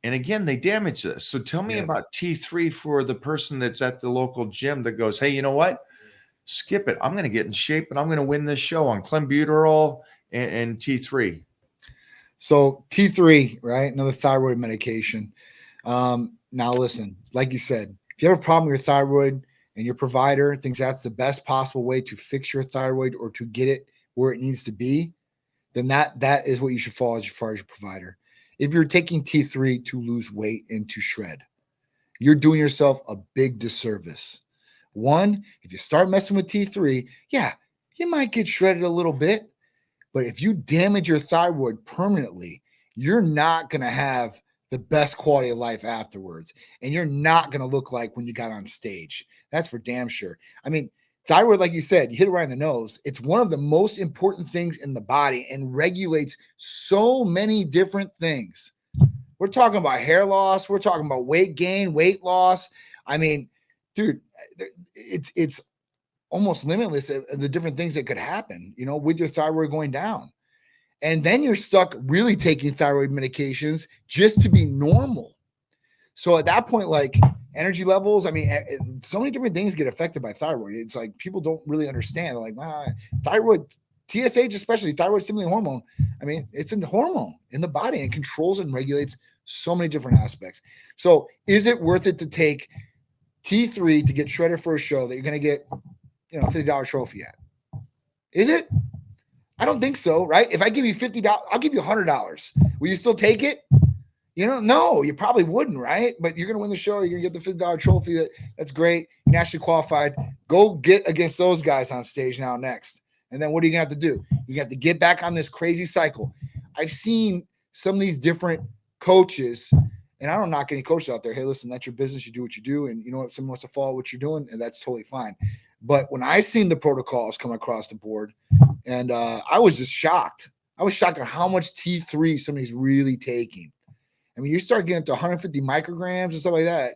And again, they damage this. So tell me Yes. about T3 for the person that's at the local gym that goes, hey, you know what? Skip it. I'm going to get in shape and I'm going to win this show on clenbuterol and T3. So T3, right? Another thyroid medication. Now listen, like you said, if you have a problem with your thyroid and your provider thinks that's the best possible way to fix your thyroid or to get it where it needs to be, then that is what you should follow as far as your provider. If you're taking T3 to lose weight and to shred, you're doing yourself a big disservice. One, if you start messing with T3, yeah, you might get shredded a little bit, but if you damage your thyroid permanently, you're not going to have the best quality of life afterwards. And you're not going to look like when you got on stage. That's for damn sure. I mean, thyroid, like you said, you hit it right in the nose. It's one of the most important things in the body and regulates so many different things. We're talking about hair loss. We're talking about weight gain, weight loss. I mean, dude, it's almost limitless the different things that could happen, with your thyroid going down. And then you're stuck really taking thyroid medications just to be normal. So at that point, like energy levels, I mean, so many different things get affected by thyroid. It's like people don't really understand. They're like, thyroid, TSH, especially thyroid stimulating hormone. I mean, it's a hormone in the body and controls and regulates so many different aspects. So is it worth it to take T3 to get shredded for a show that you're going to get, $50 trophy at? Is it? I don't think so, right? If I give you $50, I'll give you $100. Will you still take it? No, you probably wouldn't, right? But you're going to win the show. You're going to get the $50 trophy. That's great. You're nationally qualified. Go get against those guys on stage now next. And then what are you going to have to do? You're going to have to get back on this crazy cycle. I've seen some of these different coaches, and I don't knock any coaches out there. Hey, listen, that's your business. You do what you do. And you know what? Someone wants to follow what you're doing, and that's totally fine. But when I seen the protocols come across the board, and I was just shocked. I was shocked at how much T3 somebody's really taking. I mean, you start getting to 150 micrograms and stuff like that,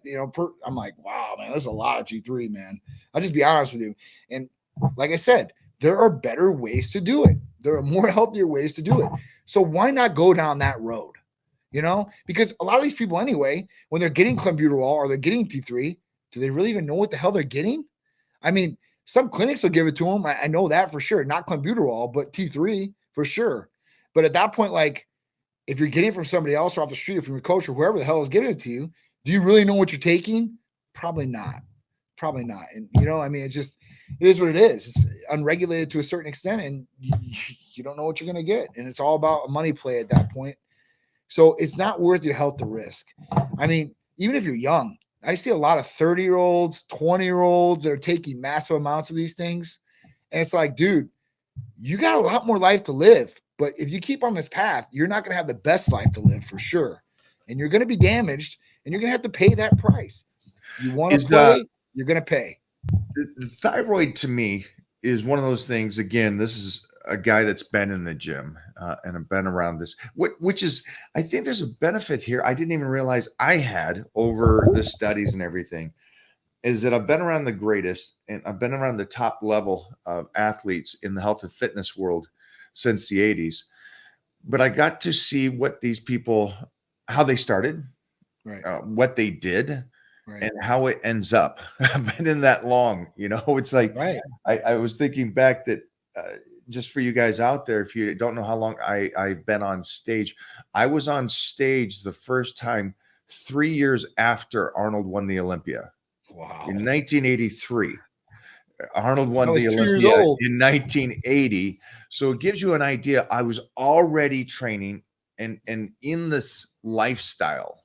I'm like, wow, man, that's a lot of T3, man. I'll just be honest with you. And like I said, there are better ways to do it. There are more healthier ways to do it. So why not go down that road? Because a lot of these people anyway, when they're getting clenbuterol or they're getting T3, do they really even know what the hell they're getting? I mean, some clinics will give it to them. I know that for sure. Not clenbuterol, but T3 for sure. But at that point, like, if you're getting it from somebody else or off the street or from your coach or whoever the hell is giving it to you, do you really know what you're taking? Probably not. Probably not. And, I mean, it is what it is. It's unregulated to a certain extent, and you don't know what you're going to get. And it's all about a money play at that point. So it's not worth your health to risk. I mean, even if you're young, I see a lot of 30-year-olds, 20-year-olds that are taking massive amounts of these things. And it's like, dude, you got a lot more life to live. But if you keep on this path, you're not going to have the best life to live for sure. And you're going to be damaged and you're going to have to pay that price. You want to Is play, you're going to pay. the thyroid to me is one of those things. Again, this is a guy that's been in the gym and I've been around this, which is, I think there's a benefit here I didn't even realize I had over the studies and everything, is that I've been around the greatest and I've been around the top level of athletes in the health and fitness world since the 80's. But I got to see what these people, how they started, Right. what they did, Right. and how it ends up. I've been in that long, it's like Right. I was thinking back that just for you guys out there, if you don't know how long I've been on stage, I was on stage the first time 3 years after Arnold won the Olympia Wow. in 1983. Arnold I won was the 2 years Olympia old. in 1980. So it gives you an idea. I was already training and in this lifestyle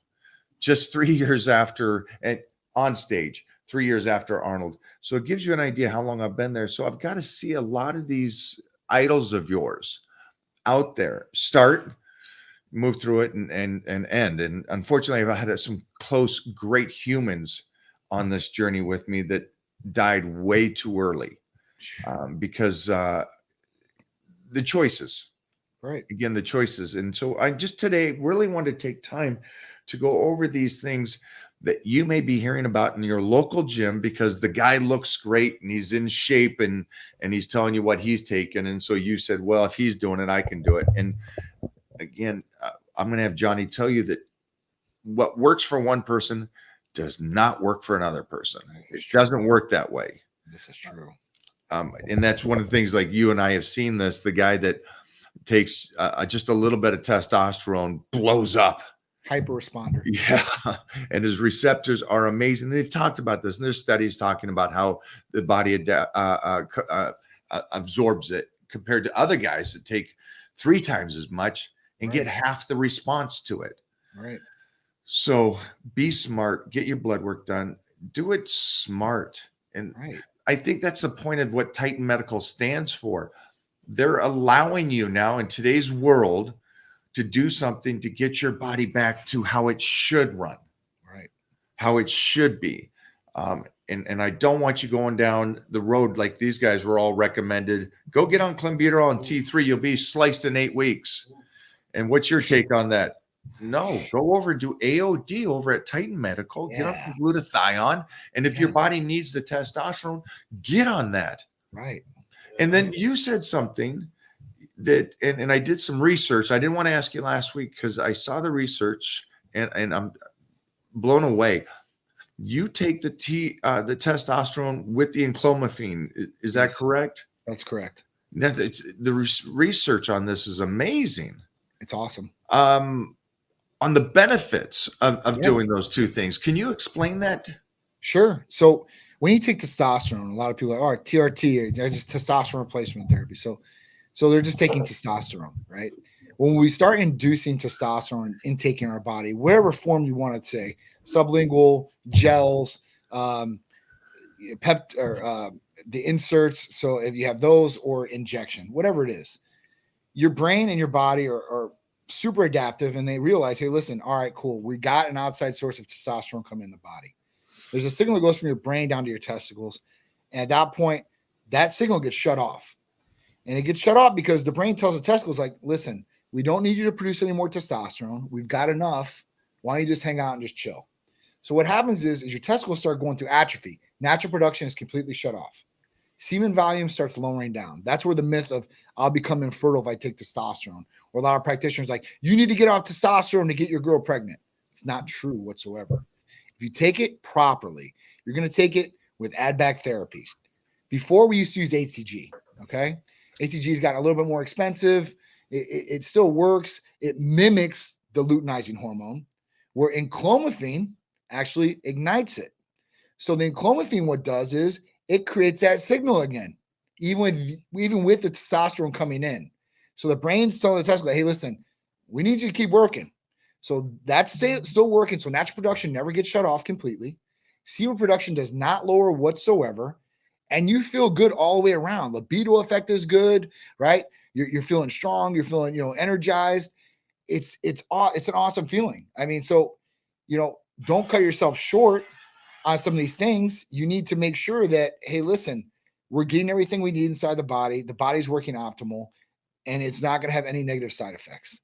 just 3 years after and on stage, 3 years after Arnold. So it gives you an idea how long I've been there. So I've got to see a lot of these idols of yours out there start, move through it and end. And unfortunately, I've had some close, great humans on this journey with me that died way too early because the choices, Right. again, the choices. And so I just today really want to take time to go over these things that you may be hearing about in your local gym because the guy looks great and he's in shape and he's telling you what he's taking. And so you said, well, if he's doing it, I can do it. And again, I'm going to have Johnny tell you that what works for one person does not work for another person. It doesn't work that way. This is true. And that's one of the things, like you and I have seen this, the guy that takes just a little bit of testosterone blows up. Hyper responder. Yeah. And his receptors are amazing. They've talked about this, and there's studies talking about how the body absorbs it compared to other guys that take 3 times as much and get half the response to it. Right. So be smart, get your blood work done, do it smart. And I think that's the point of what Titan Medical stands for. They're allowing you now in today's world to do something to get your body back to how it should run, how it should be. And I don't want you going down the road like these guys were all recommended. Go get on clenbuterol and T3. You'll be sliced in 8 weeks. And what's your take on that? No, go over, do AOD over at Titan Medical, get on glutathione. And if your body needs the testosterone, get on that. Right. And then you said something that, and I did some research. I didn't want to ask you last week because I saw the research and I'm blown away. You take the testosterone with the enclomiphene. Is that correct? That's correct. Now, the research on this is amazing. It's awesome. On the benefits of doing those two things. Can you explain that? Sure. So when you take testosterone, a lot of people are like, all right, TRT, just testosterone replacement therapy. So they're just taking testosterone, right? When we start inducing testosterone intake in our body, whatever form you want to say, sublingual, gels, the inserts. So if you have those, or injection, whatever it is, your brain and your body are super adaptive, and they realize, hey, listen, all right, cool. We got an outside source of testosterone coming in the body. There's a signal that goes from your brain down to your testicles. And at that point, that signal gets shut off. And it gets shut off because the brain tells the testicles, like, listen, we don't need you to produce any more testosterone. We've got enough. Why don't you just hang out and just chill? So what happens is your testicles start going through atrophy. Natural production is completely shut off. Semen volume starts lowering down. That's where the myth of I'll become infertile if I take testosterone, or a lot of practitioners like, you need to get off testosterone to get your girl pregnant. It's not true whatsoever. If you take it properly, you're going to take it with add-back therapy. Before, we used to use HCG, okay? HCG's gotten a little bit more expensive. It still works. It mimics the luteinizing hormone, where enclomiphene actually ignites it. So the enclomiphene, what does is it creates that signal again, even with the testosterone coming in. So the brain's telling the testicle, hey, listen, we need you to keep working. So that's still working. So natural production never gets shut off completely. Semen production does not lower whatsoever. And you feel good all the way around. Libido effect is good, right? You're feeling strong. You're feeling, energized. It's an awesome feeling. I mean, so, don't cut yourself short on some of these things. You need to make sure that, hey, listen, we're getting everything we need inside the body. The body's working optimal, and it's not going to have any negative side effects.